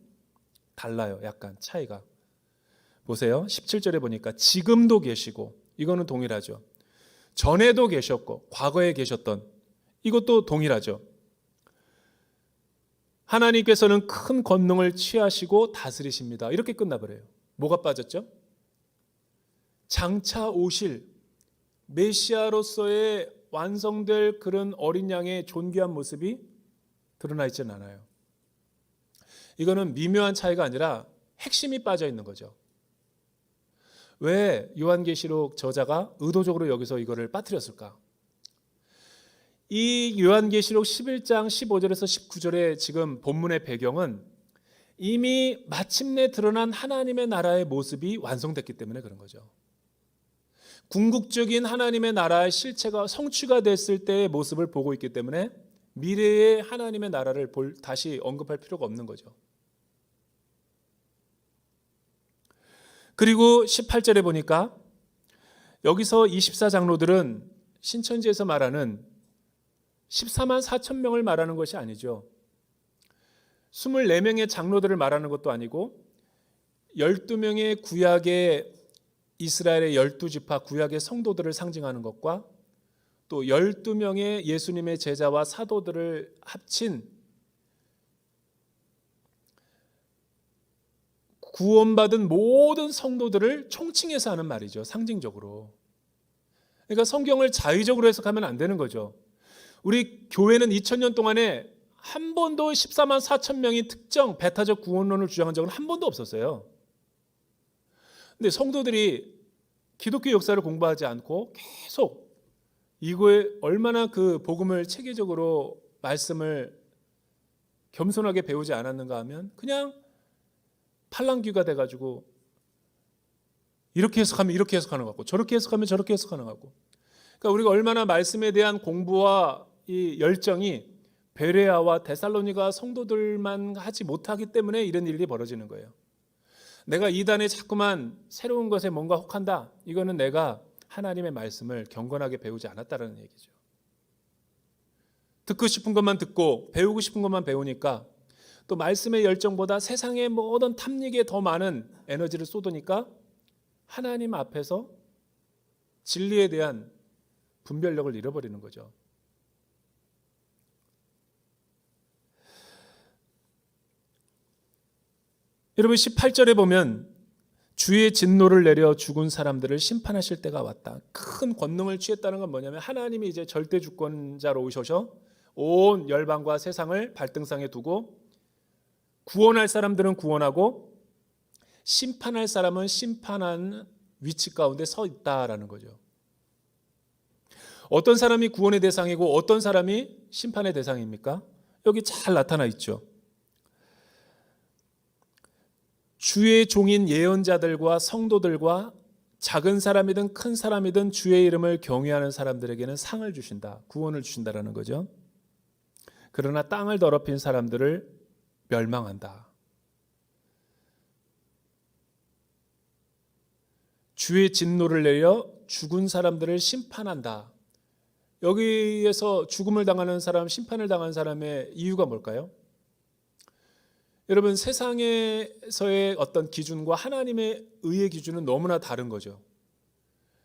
달라요. 약간 차이가. 보세요. 17절에 보니까 지금도 계시고, 이거는 동일하죠. 전에도 계셨고 과거에 계셨던, 이것도 동일하죠. 하나님께서는 큰 권능을 취하시고 다스리십니다. 이렇게 끝나버려요. 뭐가 빠졌죠? 장차 오실 메시아로서의 완성될 그런 어린 양의 존귀한 모습이 드러나 있지는 않아요. 이거는 미묘한 차이가 아니라 핵심이 빠져 있는 거죠. 왜 요한계시록 저자가 의도적으로 여기서 이거를 빠뜨렸을까? 이 요한계시록 11장 15절에서 19절의 지금 본문의 배경은 이미 마침내 드러난 하나님의 나라의 모습이 완성됐기 때문에 그런 거죠. 궁극적인 하나님의 나라의 실체가 성취가 됐을 때의 모습을 보고 있기 때문에 미래의 하나님의 나라를 다시 언급할 필요가 없는 거죠. 그리고 18절에 보니까 여기서 24 장로들은 신천지에서 말하는 14만 4천 명을 말하는 것이 아니죠. 24명의 장로들을 말하는 것도 아니고 12명의 구약의 이스라엘의 12지파 구약의 성도들을 상징하는 것과 또 12명의 예수님의 제자와 사도들을 합친 구원받은 모든 성도들을 총칭해서 하는 말이죠. 상징적으로. 그러니까 성경을 자의적으로 해석하면 안 되는 거죠. 우리 교회는 2000년 동안에 한 번도 14만 4천 명이 특정 배타적 구원론을 주장한 적은 한 번도 없었어요. 근데 성도들이 기독교 역사를 공부하지 않고 계속 이거에 얼마나 그 복음을 체계적으로 말씀을 겸손하게 배우지 않았는가 하면 그냥 팔랑귀가 돼가지고 이렇게 해석하면 이렇게 해석하는 것 같고 저렇게 해석하면 저렇게 해석하는 것 같고, 그러니까 우리가 얼마나 말씀에 대한 공부와 이 열정이 베레아와 데살로니가 성도들만 하지 못하기 때문에 이런 일이 벌어지는 거예요. 내가 이단에 자꾸만 새로운 것에 뭔가 혹한다, 이거는 내가 하나님의 말씀을 경건하게 배우지 않았다는 얘기죠. 듣고 싶은 것만 듣고 배우고 싶은 것만 배우니까 또 말씀의 열정보다 세상의 모든 탐닉에 더 많은 에너지를 쏟으니까 하나님 앞에서 진리에 대한 분별력을 잃어버리는 거죠. 여러분 18절에 보면 주의 진노를 내려 죽은 사람들을 심판하실 때가 왔다. 큰 권능을 취했다는 건 뭐냐면 하나님이 이제 절대 주권자로 오셔서 온 열방과 세상을 발등상에 두고 구원할 사람들은 구원하고 심판할 사람은 심판한 위치 가운데 서 있다라는 거죠. 어떤 사람이 구원의 대상이고 어떤 사람이 심판의 대상입니까? 여기 잘 나타나 있죠. 주의 종인 예언자들과 성도들과 작은 사람이든 큰 사람이든 주의 이름을 경외하는 사람들에게는 상을 주신다. 구원을 주신다라는 거죠. 그러나 땅을 더럽힌 사람들을 멸망한다. 주의 진노를 내려 죽은 사람들을 심판한다. 여기에서 죽음을 당하는 사람, 심판을 당한 사람의 이유가 뭘까요? 여러분, 세상에서의 어떤 기준과 하나님의 의의 기준은 너무나 다른 거죠.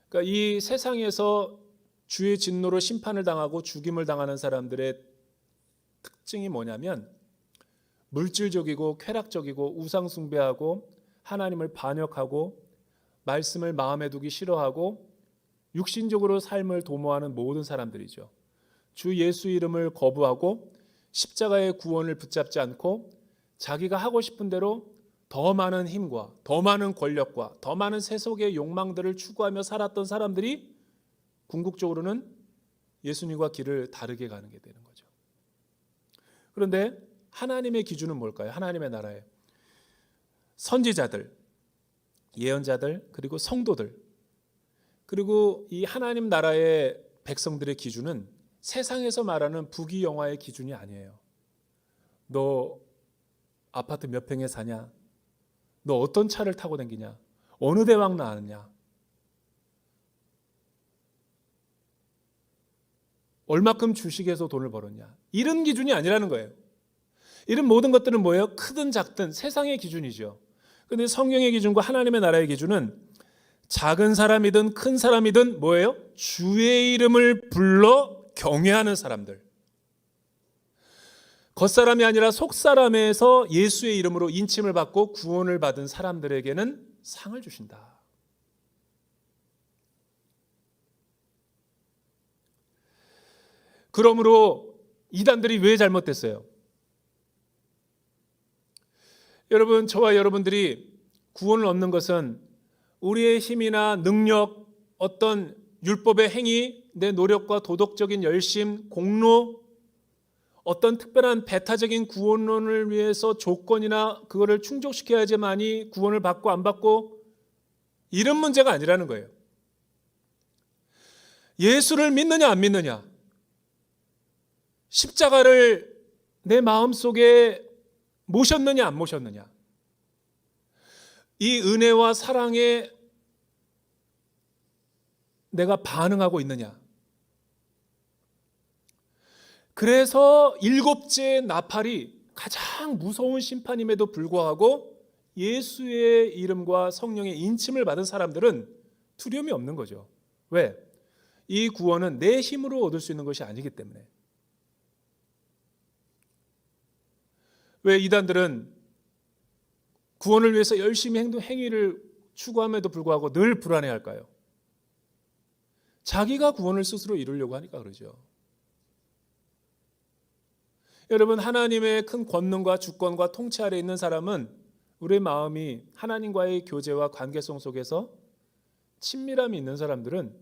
그러니까 이 세상에서 주의 진노로 심판을 당하고 죽임을 당하는 사람들의 특징이 뭐냐면 물질적이고 쾌락적이고 우상숭배하고 하나님을 반역하고 말씀을 마음에 두기 싫어하고 육신적으로 삶을 도모하는 모든 사람들이죠. 주 예수 이름을 거부하고 십자가의 구원을 붙잡지 않고 자기가 하고 싶은 대로 더 많은 힘과 더 많은 권력과 더 많은 세속의 욕망들을 추구하며 살았던 사람들이 궁극적으로는 예수님과 길을 다르게 가는 게 되는 거죠. 그런데 하나님의 기준은 뭘까요? 하나님의 나라에 선지자들, 예언자들, 그리고 성도들, 그리고 이 하나님 나라의 백성들의 기준은 세상에서 말하는 부귀영화의 기준이 아니에요. 너 아파트 몇 평에 사냐? 너 어떤 차를 타고 다니냐? 어느 대학 나왔냐? 얼마큼 주식에서 돈을 벌었냐? 이런 기준이 아니라는 거예요. 이런 모든 것들은 뭐예요? 크든 작든 세상의 기준이죠. 그런데 성경의 기준과 하나님의 나라의 기준은 작은 사람이든 큰 사람이든 뭐예요? 주의 이름을 불러 경외하는 사람들. 겉사람이 아니라 속사람에서 예수의 이름으로 인침을 받고 구원을 받은 사람들에게는 상을 주신다. 그러므로 이단들이 왜 잘못됐어요? 여러분, 저와 여러분들이 구원을 얻는 것은 우리의 힘이나 능력, 어떤 율법의 행위, 내 노력과 도덕적인 열심, 공로, 어떤 특별한 배타적인 구원론을 위해서 조건이나 그거를 충족시켜야지만이 구원을 받고 안 받고 이런 문제가 아니라는 거예요. 예수를 믿느냐 안 믿느냐, 십자가를 내 마음속에 모셨느냐 안 모셨느냐, 이 은혜와 사랑에 내가 반응하고 있느냐. 그래서 일곱째 나팔이 가장 무서운 심판임에도 불구하고 예수의 이름과 성령의 인침을 받은 사람들은 두려움이 없는 거죠. 왜? 이 구원은 내 힘으로 얻을 수 있는 것이 아니기 때문에. 왜 이단들은 구원을 위해서 열심히 행위를 추구함에도 불구하고 늘 불안해할까요? 자기가 구원을 스스로 이루려고 하니까 그러죠. 여러분, 하나님의 큰 권능과 주권과 통치 아래 있는 사람은 우리의 마음이 하나님과의 교제와 관계성 속에서 친밀함이 있는 사람들은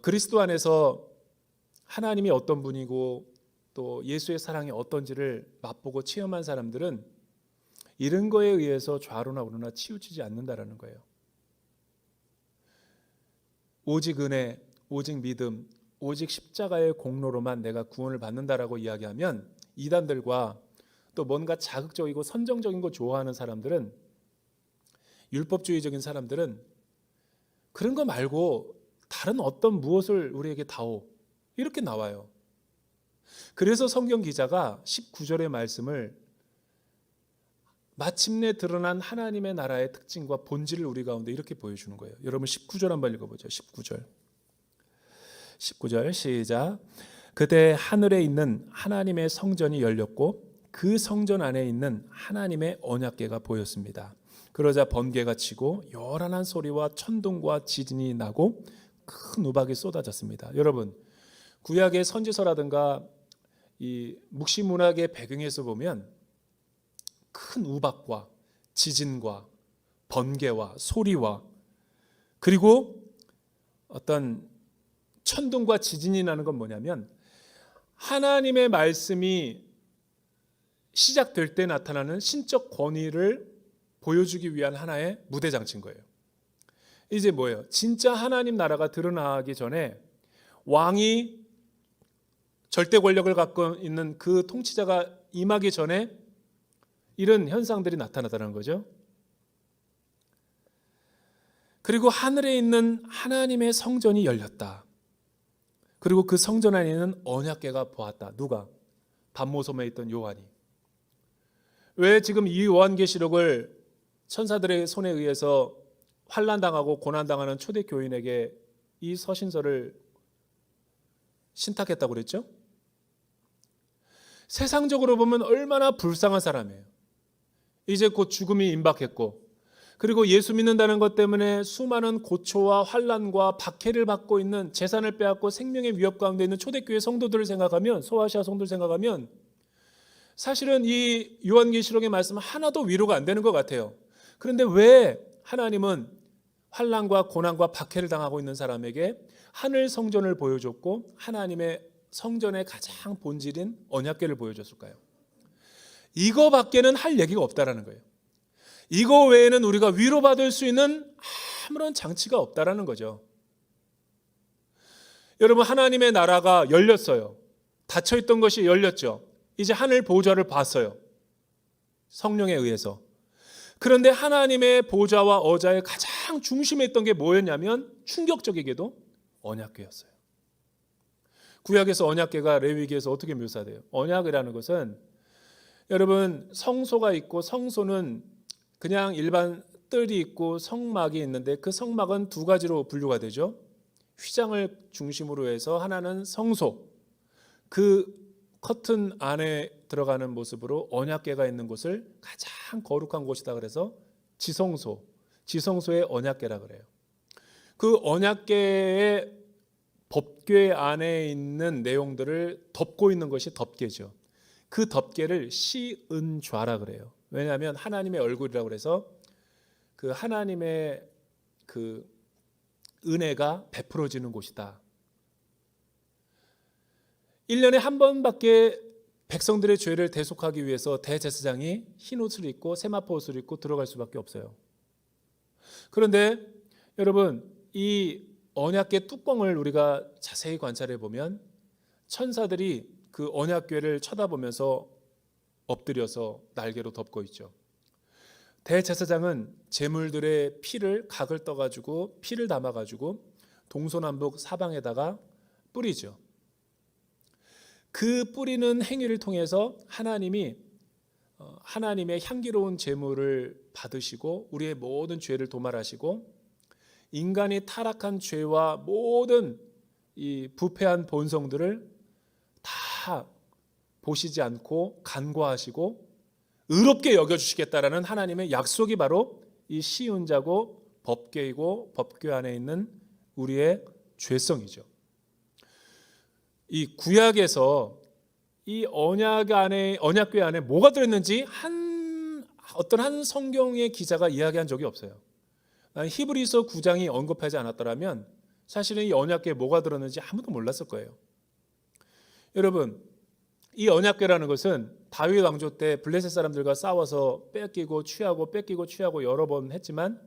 그리스도 안에서 하나님이 어떤 분이고 또 예수의 사랑이 어떤지를 맛보고 체험한 사람들은 이런 거에 의해서 좌로나 우로나 치우치지 않는다라는 거예요. 오직 은혜, 오직 믿음, 오직 십자가의 공로로만 내가 구원을 받는다라고 이야기하면 이단들과 또 뭔가 자극적이고 선정적인 거 좋아하는 사람들은, 율법주의적인 사람들은 그런 거 말고 다른 어떤 무엇을 우리에게 다오 이렇게 나와요. 그래서 성경 기자가 19절의 말씀을 마침내 드러난 하나님의 나라의 특징과 본질을 우리 가운데 이렇게 보여주는 거예요. 여러분 19절 한번 읽어보죠. 19절 시작. 그때 하늘에 있는 하나님의 성전이 열렸고 그 성전 안에 있는 하나님의 언약궤가 보였습니다. 그러자 번개가 치고 요란한 소리와 천둥과 지진이 나고 큰 우박이 쏟아졌습니다. 여러분, 구약의 선지서라든가 이 묵시문학의 배경에서 보면 큰 우박과 지진과 번개와 소리와 그리고 어떤 천둥과 지진이 나는 건 뭐냐면 하나님의 말씀이 시작될 때 나타나는 신적 권위를 보여주기 위한 하나의 무대 장치인 거예요. 이제 뭐예요? 진짜 하나님 나라가 드러나기 전에 왕이 절대 권력을 갖고 있는 그 통치자가 임하기 전에 이런 현상들이 나타나다는 거죠. 그리고 하늘에 있는 하나님의 성전이 열렸다. 그리고 그 성전 안에 있는 언약궤가 보았다. 누가? 반모섬에 있던 요한이. 왜 지금 이 요한계시록을 천사들의 손에 의해서 환난당하고 고난당하는 초대교인에게 이 서신서를 신탁했다고 그랬죠? 세상적으로 보면 얼마나 불쌍한 사람이에요. 이제 곧 죽음이 임박했고 그리고 예수 믿는다는 것 때문에 수많은 고초와 환난과 박해를 받고 있는 재산을 빼앗고 생명의 위협 가운데 있는 초대교회 성도들을 생각하면 소아시아 성도를 생각하면 사실은 이 요한계시록의 말씀은 하나도 위로가 안 되는 것 같아요. 그런데 왜 하나님은 환난과 고난과 박해를 당하고 있는 사람에게 하늘 성전을 보여줬고 하나님의 성전의 가장 본질인 언약궤를 보여줬을까요? 이거밖에는 할 얘기가 없다라는 거예요. 이거 외에는 우리가 위로받을 수 있는 아무런 장치가 없다라는 거죠. 여러분, 하나님의 나라가 열렸어요. 닫혀있던 것이 열렸죠. 이제 하늘 보좌를 봤어요. 성령에 의해서. 그런데 하나님의 보좌와 어자의 가장 중심에 있던 게 뭐였냐면 충격적이게도 언약궤였어요. 구약에서 언약궤가 레위기에서 어떻게 묘사돼요? 언약이라는 것은 여러분 성소가 있고 성소는 그냥 일반 뜰이 있고 성막이 있는데 그 성막은 두 가지로 분류가 되죠. 휘장을 중심으로 해서 하나는 성소, 그 커튼 안에 들어가는 모습으로 언약궤가 있는 곳을 가장 거룩한 곳이다 그래서 지성소, 지성소의 언약궤라 그래요. 그 언약궤의 법궤 안에 있는 내용들을 덮고 있는 것이 덮궤죠. 그 덮궤를 시은좌라 그래요. 왜냐하면 하나님의 얼굴이라고 그래서 그 하나님의 그 은혜가 베풀어지는 곳이다. 1년에 한 번밖에 백성들의 죄를 대속하기 위해서 대제사장이 흰 옷을 입고 세마포 옷을 입고 들어갈 수밖에 없어요. 그런데 여러분 이 언약궤 뚜껑을 우리가 자세히 관찰해 보면 천사들이 그 언약궤를 쳐다보면서 엎드려서 날개로 덮고 있죠. 대제사장은 제물들의 피를 각을 떠가지고 피를 담아가지고 동서남북 사방에다가 뿌리죠. 그 뿌리는 행위를 통해서 하나님이 하나님의 향기로운 제물을 받으시고 우리의 모든 죄를 도말하시고 인간이 타락한 죄와 모든 이 부패한 본성들을 다 보시지 않고 간과하시고 의롭게 여겨주시겠다라는 하나님의 약속이 바로 이 시은자고 법궤이고 법궤 안에 있는 우리의 죄성이죠. 이 구약에서 이 언약궤 안에 뭐가 들었는지 어떤 한 성경의 기자가 이야기한 적이 없어요. 히브리서 9장이 언급하지 않았더라면 사실은 이 언약궤에 뭐가 들었는지 아무도 몰랐을 거예요. 여러분, 이 언약궤라는 것은 다윗 왕조 때 블레셋 사람들과 싸워서 뺏기고 취하고 여러 번 했지만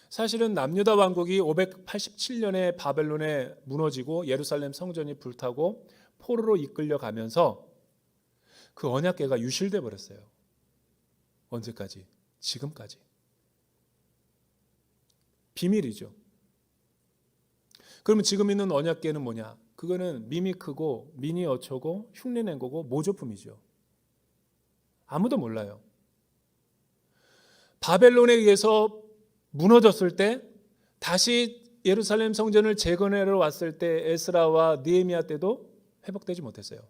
사실은 남유다 왕국이 587년에 바벨론에 무너지고 예루살렘 성전이 불타고 포로로 이끌려 가면서 그 언약궤가 유실돼 버렸어요. 언제까지? 지금까지. 비밀이죠. 그러면 지금 있는 언약궤는 뭐냐? 그거는 미미크고 미니어처고 흉내낸 거고 모조품이죠. 아무도 몰라요. 바벨론에 의해서 무너졌을 때 다시 예루살렘 성전을 재건하러 왔을 때 에스라와 느헤미야 때도 회복되지 못했어요.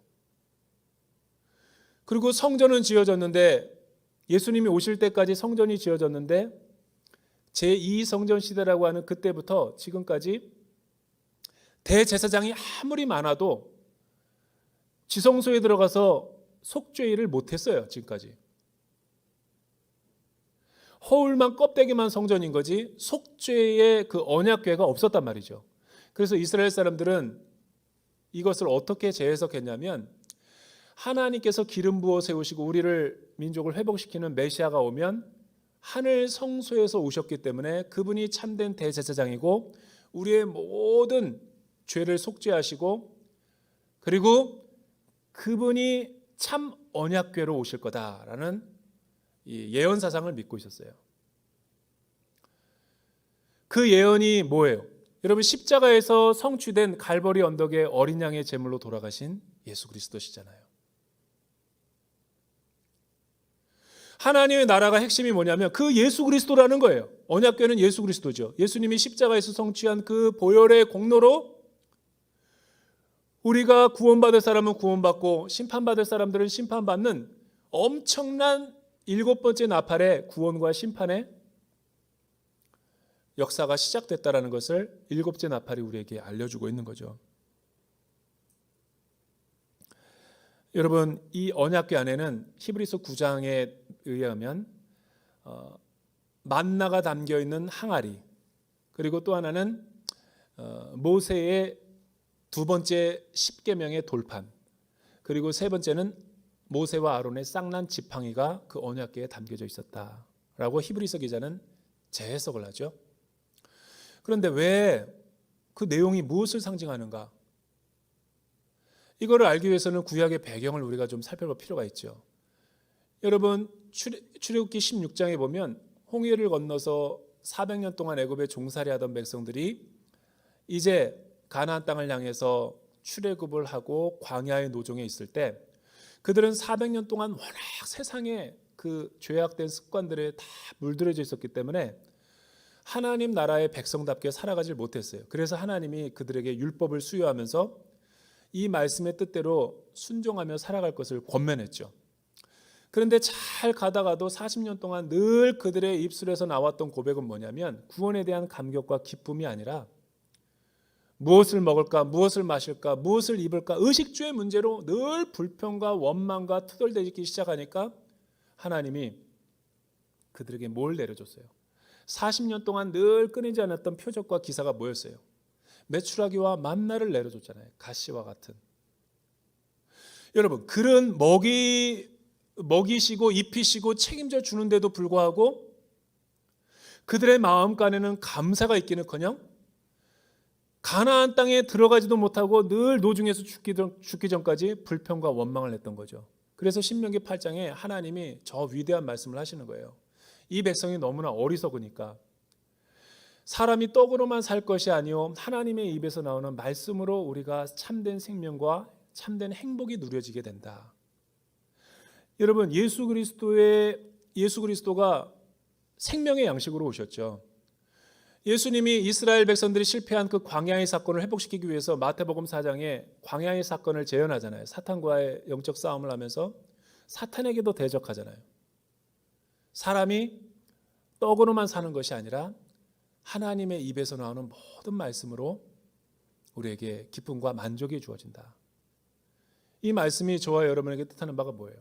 그리고 성전은 지어졌는데 예수님이 오실 때까지 성전이 지어졌는데 제2성전 시대라고 하는 그때부터 지금까지 대제사장이 아무리 많아도 지성소에 들어가서 속죄일을 못했어요. 지금까지. 허울만 껍데기만 성전인 거지 속죄의 그 언약궤가 없었단 말이죠. 그래서 이스라엘 사람들은 이것을 어떻게 재해석했냐면 하나님께서 기름 부어 세우시고 우리를 민족을 회복시키는 메시아가 오면 하늘 성소에서 오셨기 때문에 그분이 참된 대제사장이고 우리의 모든 죄를 속죄하시고 그리고 그분이 참 언약궤로 오실 거다라는 이 예언 사상을 믿고 있었어요. 그 예언이 뭐예요? 여러분 십자가에서 성취된 갈보리 언덕의 어린 양의 제물로 돌아가신 예수 그리스도시잖아요. 하나님의 나라가 핵심이 뭐냐면 그 예수 그리스도라는 거예요. 언약궤는 예수 그리스도죠. 예수님이 십자가에서 성취한 그 보혈의 공로로 우리가 구원받을 사람은 구원받고 심판받을 사람들은 심판받는 엄청난 7번째 나팔의 구원과 심판의 역사가 시작됐다라는 것을 7째 나팔이 우리에게 알려주고 있는 거죠. 여러분 이 언약궤 안에는 히브리서 9장에 의하면 만나가 담겨 있는 항아리, 그리고 또 하나는 모세의 두 번째 십계명의 돌판, 그리고 세 번째는 모세와 아론의 쌍난 지팡이가 그 언약궤에 담겨져 있었다라고 히브리서 기자는 재해석을 하죠. 그런데 왜 그 내용이 무엇을 상징하는가? 이거를 알기 위해서는 구약의 배경을 우리가 좀 살펴볼 필요가 있죠. 여러분 출애굽기 16장에 보면 홍해를 건너서 400년 동안 애굽에 종살이하던 백성들이 이제 가나안 땅을 향해서 출애굽을 하고 광야의 노정에 있을 때 그들은 400년 동안 워낙 세상에 그 죄악된 습관들에 다 물들여져 있었기 때문에 하나님 나라의 백성답게 살아가질 못했어요. 그래서 하나님이 그들에게 율법을 수여하면서 이 말씀의 뜻대로 순종하며 살아갈 것을 권면했죠. 그런데 잘 가다가도 40년 동안 늘 그들의 입술에서 나왔던 고백은 뭐냐면 구원에 대한 감격과 기쁨이 아니라 무엇을 먹을까, 무엇을 마실까, 무엇을 입을까 의식주의 문제로 늘 불평과 원망과 투덜대기 시작하니까 하나님이 그들에게 뭘 내려줬어요? 40년 동안 늘 끊이지 않았던 표적과 기사가 뭐였어요? 메추라기와 만나를 내려줬잖아요. 가시와 같은. 여러분 그런 먹이시고 입히시고 책임져 주는데도 불구하고 그들의 마음간에는 감사가 있기는커녕 가나안 땅에 들어가지도 못하고 늘 노중에서 죽기 전까지 불평과 원망을 했던 거죠. 그래서 신명기 8장에 하나님이 저 위대한 말씀을 하시는 거예요. 이 백성이 너무나 어리석으니까 사람이 떡으로만 살 것이 아니요 하나님의 입에서 나오는 말씀으로 우리가 참된 생명과 참된 행복이 누려지게 된다. 여러분 예수 그리스도가 생명의 양식으로 오셨죠. 예수님이 이스라엘 백성들이 실패한 그 광야의 사건을 회복시키기 위해서 마태복음 4장에 광야의 사건을 재현하잖아요. 사탄과의 영적 싸움을 하면서 사탄에게도 대적하잖아요. 사람이 떡으로만 사는 것이 아니라 하나님의 입에서 나오는 모든 말씀으로 우리에게 기쁨과 만족이 주어진다. 이 말씀이 저와 여러분에게 뜻하는 바가 뭐예요?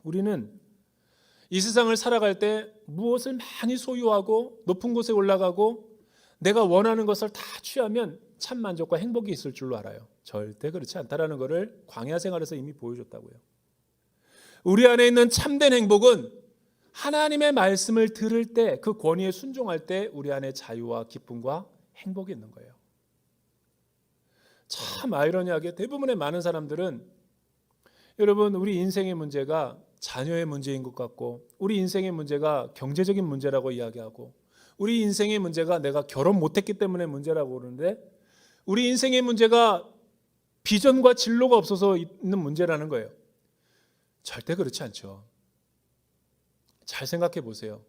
우리는 이 세상을 살아갈 때 무엇을 많이 소유하고 높은 곳에 올라가고 내가 원하는 것을 다 취하면 참 만족과 행복이 있을 줄로 알아요. 절대 그렇지 않다라는 것을 광야 생활에서 이미 보여줬다고요. 우리 안에 있는 참된 행복은 하나님의 말씀을 들을 때 그 권위에 순종할 때 우리 안에 자유와 기쁨과 행복이 있는 거예요. 참 아이러니하게 대부분의 많은 사람들은 여러분 우리 인생의 문제가 자녀의 문제인 것 같고 우리 인생의 문제가 경제적인 문제라고 이야기하고 우리 인생의 문제가 내가 결혼 못했기 때문에 문제라고 그러는데 우리 인생의 문제가 비전과 진로가 없어서 있는 문제라는 거예요. 절대 그렇지 않죠. 잘 생각해 보세요.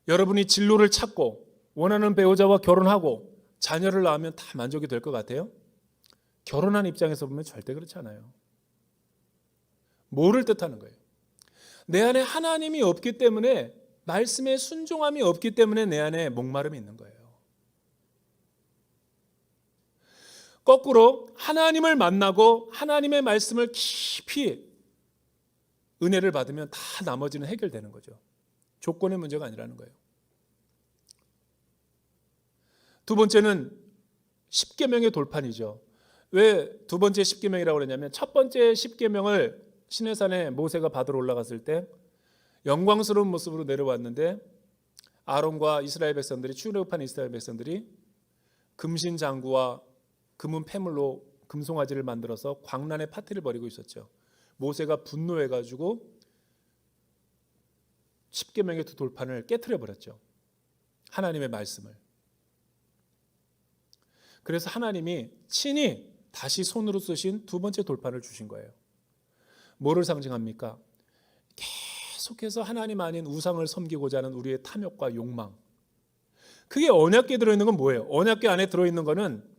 여러분이 진로를 찾고 원하는 배우자와 결혼하고 자녀를 낳으면 다 만족이 될 것 같아요? 결혼한 입장에서 보면 절대 그렇지 않아요. 뭐를 뜻하는 거예요? 내 안에 하나님이 없기 때문에 말씀에 순종함이 없기 때문에 내 안에 목마름이 있는 거예요. 거꾸로 하나님을 만나고 하나님의 말씀을 깊이 은혜를 받으면 다 나머지는 해결되는 거죠. 조건의 문제가 아니라는 거예요. 두 번째는 십계명의 돌판이죠. 왜 두 번째 십계명이라고 그러냐면 첫 번째 십계명을 시내산에 모세가 받으러 올라갔을 때 영광스러운 모습으로 내려왔는데 아론과 이스라엘 백성들이 출애굽한 이스라엘 백성들이 금신장구와 금은 폐물로 금송아지를 만들어서 광란의 파티를 벌이고 있었죠. 모세가 분노해가지고 십계명의 두 돌판을 깨트려 버렸죠. 하나님의 말씀을. 그래서 하나님이 친히 다시 손으로 쓰신 두 번째 돌판을 주신 거예요. 뭐를 상징합니까? 계속해서 하나님 아닌 우상을 섬기고자 하는 우리의 탐욕과 욕망. 그게 언약궤에 들어있는 건 뭐예요? 언약궤 안에 들어있는 거는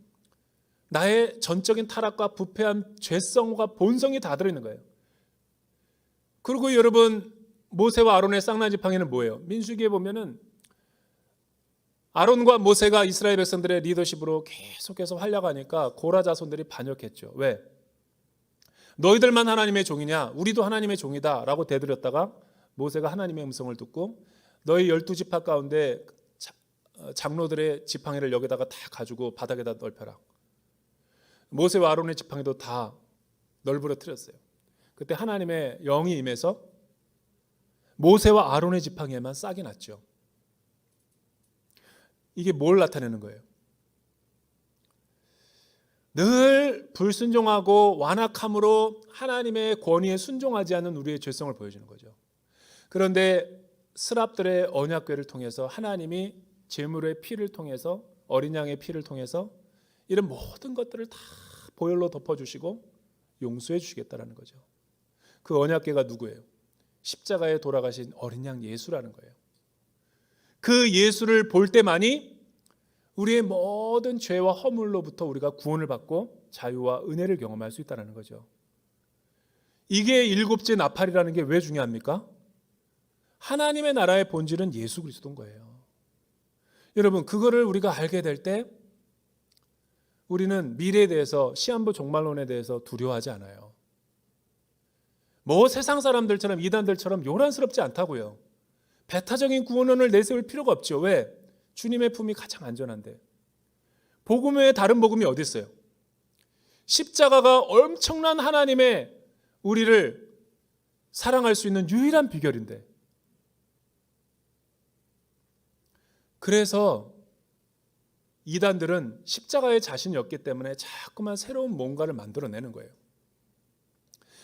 나의 전적인 타락과 부패한 죄성과 본성이 다 들어있는 거예요. 그리고 여러분, 모세와 아론의 쌍난 지팡이는 뭐예요? 민수기에 보면은 아론과 모세가 이스라엘 백성들의 리더십으로 계속해서 활약하니까 고라 자손들이 반역했죠. 왜? 너희들만 하나님의 종이냐? 우리도 하나님의 종이다 라고 대들였다가 모세가 하나님의 음성을 듣고 너희 12지파 가운데 장로들의 지팡이를 여기다가 다 가지고 바닥에다 넓혀라. 모세와 아론의 지팡이도 다 널브러뜨렸어요. 그때 하나님의 영이 임해서 모세와 아론의 지팡이에만 싹이 났죠. 이게 뭘 나타내는 거예요? 늘 불순종하고 완악함으로 하나님의 권위에 순종하지 않는 우리의 죄성을 보여주는 거죠. 그런데 스랍들의 언약궤를 통해서 하나님이 제물의 피를 통해서 어린 양의 피를 통해서 이런 모든 것들을 다 보혈로 덮어주시고 용서해 주시겠다라는 거죠. 그 언약궤가 누구예요? 십자가에 돌아가신 어린 양 예수라는 거예요. 그 예수를 볼 때만이 우리의 모든 죄와 허물로부터 우리가 구원을 받고 자유와 은혜를 경험할 수 있다는 거죠. 이게 일곱째 나팔이라는 게 왜 중요합니까? 하나님의 나라의 본질은 예수 그리스도인 거예요. 여러분, 그거를 우리가 알게 될 때 우리는 미래에 대해서, 시한부 종말론에 대해서 두려워하지 않아요. 뭐 세상 사람들처럼, 이단들처럼 요란스럽지 않다고요. 배타적인 구원론을 내세울 필요가 없죠. 왜? 주님의 품이 가장 안전한데. 복음 외에 다른 복음이 어디 있어요? 십자가가 엄청난 하나님의 우리를 사랑할 수 있는 유일한 비결인데. 그래서 이단들은 십자가에 자신이 없기 때문에 자꾸만 새로운 뭔가를 만들어내는 거예요.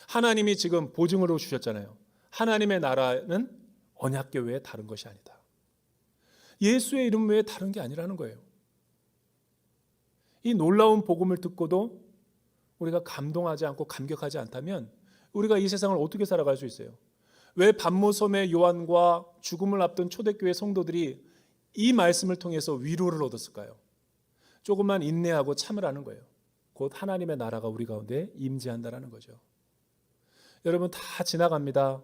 하나님이 지금 보증으로 주셨잖아요. 하나님의 나라는 언약궤 외에 다른 것이 아니다. 예수의 이름 외에 다른 게 아니라는 거예요. 이 놀라운 복음을 듣고도 우리가 감동하지 않고 감격하지 않다면 우리가 이 세상을 어떻게 살아갈 수 있어요? 왜 반모섬의 요한과 죽음을 앞둔 초대교회 성도들이 이 말씀을 통해서 위로를 얻었을까요? 조금만 인내하고 참으라는 거예요. 곧 하나님의 나라가 우리 가운데 임재한다는 거죠. 여러분, 다 지나갑니다.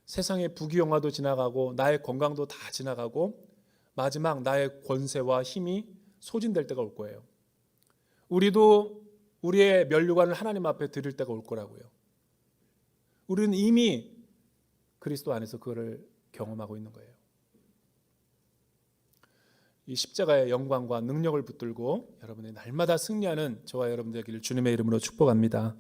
세상의 부귀영화도 지나가고 나의 건강도 다 지나가고 마지막 나의 권세와 힘이 소진될 때가 올 거예요. 우리도 우리의 면류관을 하나님 앞에 드릴 때가 올 거라고요. 우리는 이미 그리스도 안에서 그거를 경험하고 있는 거예요. 이 십자가의 영광과 능력을 붙들고 여러분의 날마다 승리하는 저와 여러분 되기를 주님의 이름으로 축복합니다.